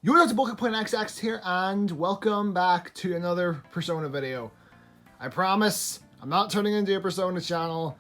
You're at Zippo.xx here, and welcome back to another Persona video. I promise, I'm not turning into a Persona channel.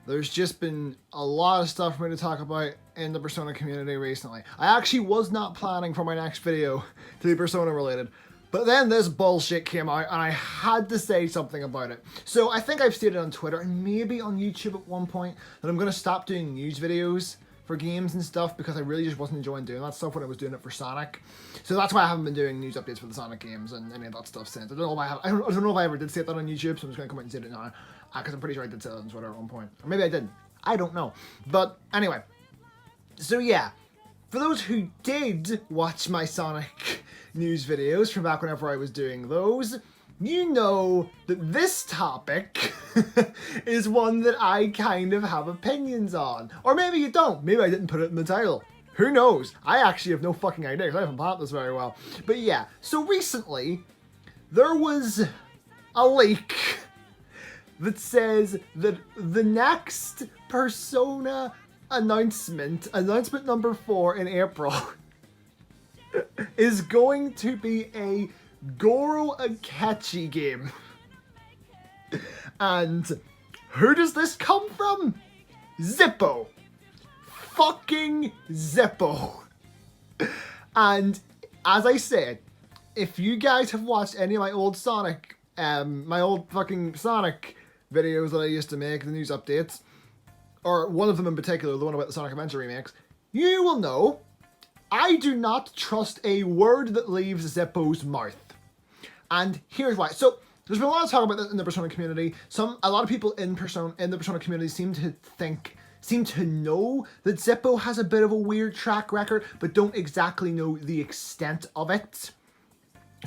There's just been a lot of stuff for me to talk about in the Persona community recently. I actually was not planning for my next video to be Persona related, but then this bullshit came out and I had to say something about it. So I think I've stated on Twitter and maybe on YouTube at one point that I'm going to stop doing news videos for games and stuff because I really just wasn't enjoying doing that stuff when I was doing it for Sonic. So that's why I haven't been doing news updates for the Sonic games and any of that stuff since. I don't know if I ever did say that on YouTube, so I'm just going to come out and say it now because I'm pretty sure I did say that on Twitter at one point. Or maybe I didn't. I don't know. But anyway. So yeah. For those who did watch my Sonic news videos from back whenever I was doing those, you know that this topic is one that I kind of have opinions on. Or maybe you don't. Maybe I didn't put it in the title. Who knows? I actually have no fucking idea because I haven't planned this very well. But yeah, so recently there was a leak that says that the next Persona announcement number 4 in April, is going to be a Goro Akechi game. And who does this come from? Zippo. Fucking Zippo. And as I said, if you guys have watched any of my old Sonic, my old fucking Sonic videos that I used to make, the news updates, or one of them in particular, the one about the Sonic Adventure remakes, you will know I do not trust a word that leaves Zippo's mouth. And here's why. So there's been a lot of talk about this in the Persona community. A lot of people in the Persona community seem to know that Zippo has a bit of a weird track record, but don't exactly know the extent of it.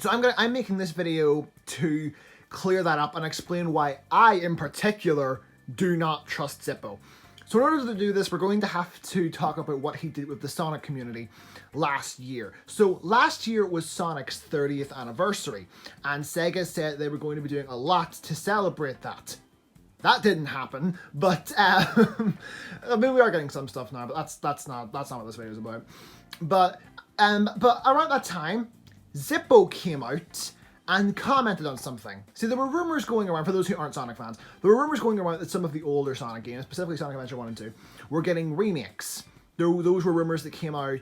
So I'm making this video to clear that up and explain why I, in particular, do not trust Zippo. So in order to do this, we're going to have to talk about what he did with the Sonic community last year. So last year was Sonic's 30th anniversary, and Sega said they were going to be doing a lot to celebrate that. That didn't happen, but I mean, we are getting some stuff now, but that's not what this video is about. But around that time, Zippo came out and commented on something. See, there were rumors going around, for those who aren't Sonic fans, there were rumors going around that some of the older Sonic games, specifically Sonic Adventure 1 and 2, were getting remakes. Those were rumors that came out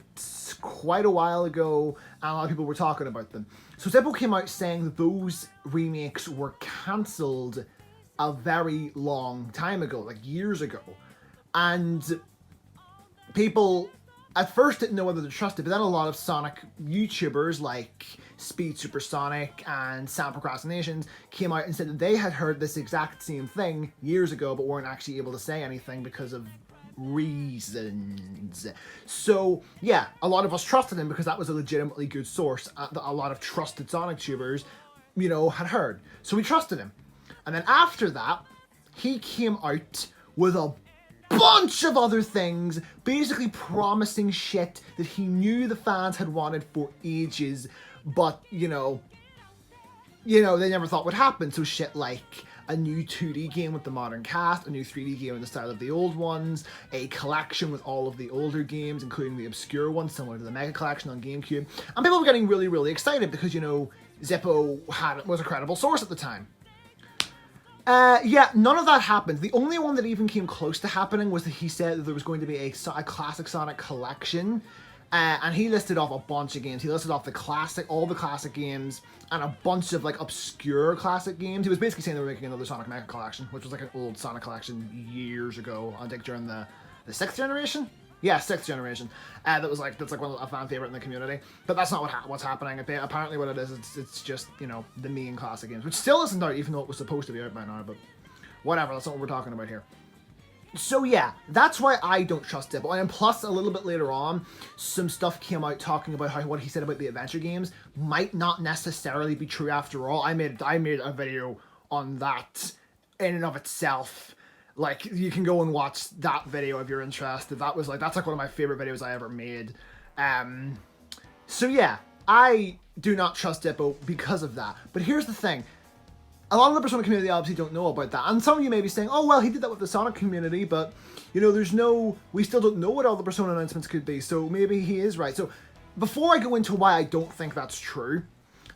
quite a while ago, and a lot of people were talking about them. So Zippo came out saying that those remakes were cancelled a very long time ago, like years ago. And people at first didn't know whether to trust it, but then a lot of Sonic YouTubers like Speed Supersonic and Sam Procrastinations came out and said that they had heard this exact same thing years ago, but weren't actually able to say anything because of reasons. So yeah, a lot of us trusted him because that was a legitimately good source that a lot of trusted Sonic tubers, you know, had heard. So we trusted him. And then after that, he came out with a bunch of other things, basically promising shit that he knew the fans had wanted for ages, but, you know, they never thought would happen. So shit like a new 2D game with the modern cast, a new 3D game in the style of the old ones, a collection with all of the older games, including the obscure ones, similar to the Mega Collection on GameCube. And people were getting really, really excited because, you know, Zippo was a credible source at the time. Yeah, none of that happened. The only one that even came close to happening was that he said that there was going to be a classic Sonic collection, and he listed off a bunch of games. He listed off all the classic games, and a bunch of like obscure classic games. He was basically saying they were making another Sonic Mega Collection, which was like an old Sonic collection years ago, I think during the 6th generation? Yeah, 6th generation. That's like a fan favorite in the community. But that's not what's happening. Apparently what it is, it's just, you know, the main classic games, which still isn't out, even though it was supposed to be out by now, but whatever, that's not what we're talking about here. So yeah, that's why I don't trust Zippo. And plus, a little bit later on, some stuff came out talking about how what he said about the adventure games might not necessarily be true after all. I made a video on that in and of itself. Like, you can go and watch that video if you're interested. That's like one of my favorite videos I ever made. So yeah, I do not trust Zippo because of that. But here's the thing. A lot of the Persona community obviously don't know about that. And some of you may be saying, oh, well, he did that with the Sonic community, but, you know, we still don't know what all the Persona announcements could be, so maybe he is right. So before I go into why I don't think that's true,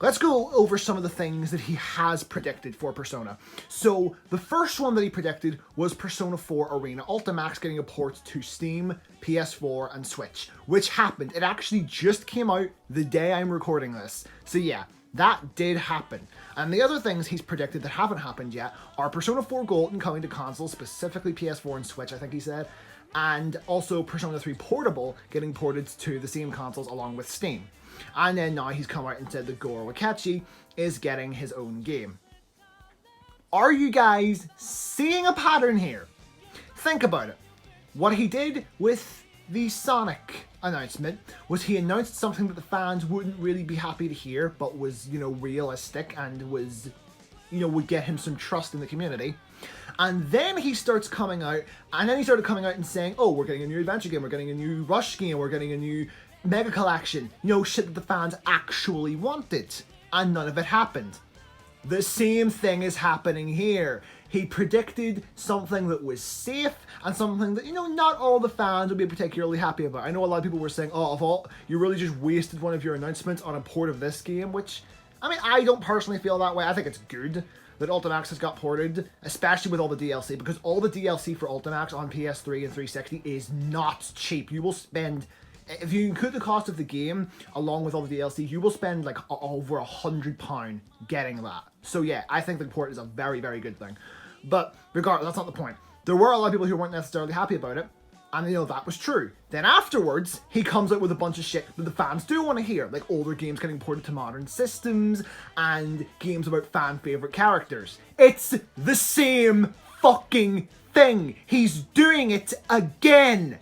let's go over some of the things that he has predicted for Persona. So the first one that he predicted was Persona 4 Arena Ultimax getting a port to Steam, PS4, and Switch, which happened. It actually just came out the day I'm recording this. So yeah, that did happen. And the other things he's predicted that haven't happened yet are Persona 4 Golden coming to consoles, specifically PS4 and Switch, I think he said, and also Persona 3 Portable getting ported to the same consoles along with Steam. And then now he's come out and said that Goro Akechi is getting his own game. Are you guys seeing a pattern here? Think about it. What he did with the Sonic announcement was he announced something that the fans wouldn't really be happy to hear, but was, you know, realistic and was, you know, would get him some trust in the community. And then he starts coming out, and then he started coming out and saying, oh, we're getting a new adventure game, we're getting a new Rush game, we're getting a new Mega Collection, you know, shit that the fans actually wanted. And none of it happened. The same thing is happening here. He predicted something that was safe and something that, you know, not all the fans would be particularly happy about. I know a lot of people were saying, oh, you really just wasted one of your announcements on a port of this game, which, I mean, I don't personally feel that way. I think it's good that Ultimax has got ported, especially with all the DLC, because all the DLC for Ultimax on PS3 and 360 is not cheap. You will spend, if you include the cost of the game along with all the DLC, you will spend like over £100 getting that. So yeah, I think the port is a very, very good thing. But regardless, that's not the point. There were a lot of people who weren't necessarily happy about it, and you know, that was true. Then afterwards, he comes out with a bunch of shit that the fans do want to hear, like older games getting ported to modern systems, and games about fan favorite characters. It's the same fucking thing. He's doing it again.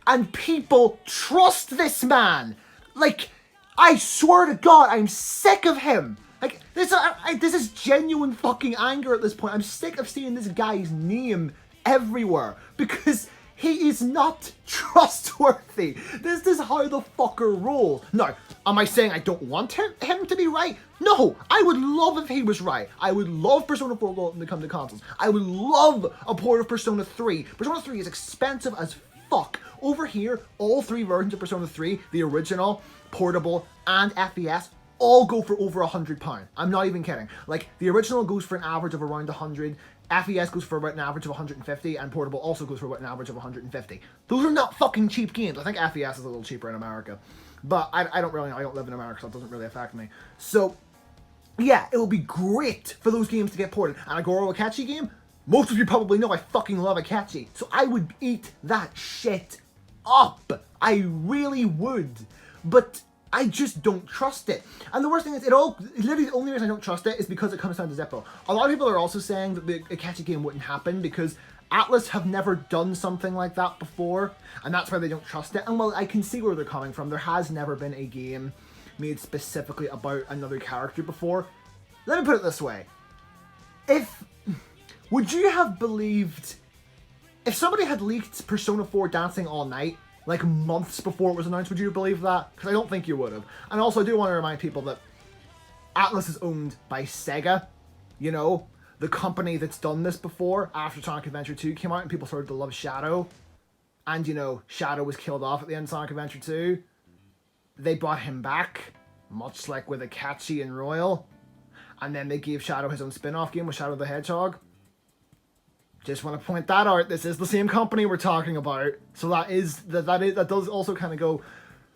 And people trust this man. Like, I swear to God, I'm sick of him. Like, this is genuine fucking anger at this point. I'm sick of seeing this guy's name everywhere because he is not trustworthy. This is how the fucker rolls. Now, am I saying I don't want him to be right? No, I would love if he was right. I would love Persona 4 Golden to come to consoles. I would love a port of Persona 3. Persona 3 is expensive as fuck. Over here, all three versions of Persona 3, the original, portable, and FES, all go for over £100. I'm not even kidding. Like, the original goes for an average of around 100, FES goes for about an average of 150, and portable also goes for about an average of 150. Those are not fucking cheap games. I think FES is a little cheaper in America. But I don't really know. I don't live in America, so it doesn't really affect me. So, yeah, it would be great for those games to get ported. And a Goro Akechi game, most of you probably know I fucking love Akechi. So I would eat that shit up. I really would. But I just don't trust it. And the worst thing is, literally the only reason I don't trust it is because it comes down to Zippo. A lot of people are also saying that the Akechi game wouldn't happen because Atlus have never done something like that before, and that's why they don't trust it. And well, I can see where they're coming from. There has never been a game made specifically about another character before. Let me put it this way. Would you have believed, if somebody had leaked Persona 4 Dancing All Night, like months before it was announced, would you believe that? Because I don't think you would have. And also, I do want to remind people that Atlus is owned by Sega, you know, the company that's done this before. After Sonic Adventure 2 came out and people started to love Shadow, and you know, Shadow was killed off at the end of Sonic Adventure 2, they brought him back, much like with Akechi and Royal, and then they gave Shadow his own spin-off game with Shadow the Hedgehog. Just want to point that out. This is the same company we're talking about, so that does also kind of go,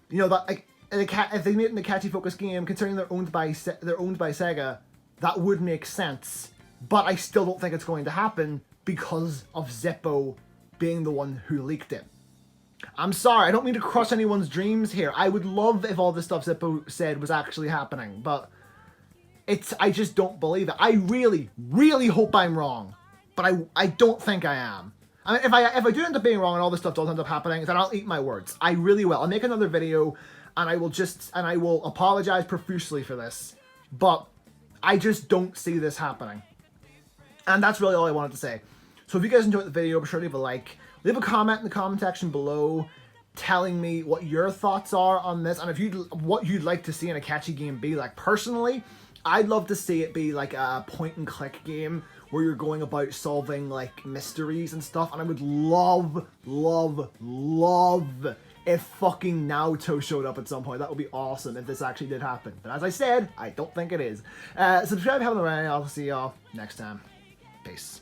you know, that like if they made an Akechi focused game, considering they're owned by Sega, that would make sense. But I still don't think it's going to happen because of Zippo being the one who leaked it. I'm sorry, I don't mean to crush anyone's dreams here. I would love if all the stuff Zippo said was actually happening, but I just don't believe it. I really, really hope I'm wrong. But I don't think I am. I mean, if I do end up being wrong and all this stuff does end up happening, then I'll eat my words. I really will. I'll make another video, and I will apologize profusely for this. But I just don't see this happening. And that's really all I wanted to say. So if you guys enjoyed the video, be sure to leave a like. Leave a comment in the comment section below telling me what your thoughts are on this, and what you'd like to see in a Akechi game be. Like, personally, I'd love to see it be like a point-and-click game where you're going about solving like mysteries and stuff, and I would love, love, love if fucking Naruto showed up at some point. That would be awesome if this actually did happen. But as I said, I don't think it is. Subscribe if you haven't already. I'll see y'all next time. Peace.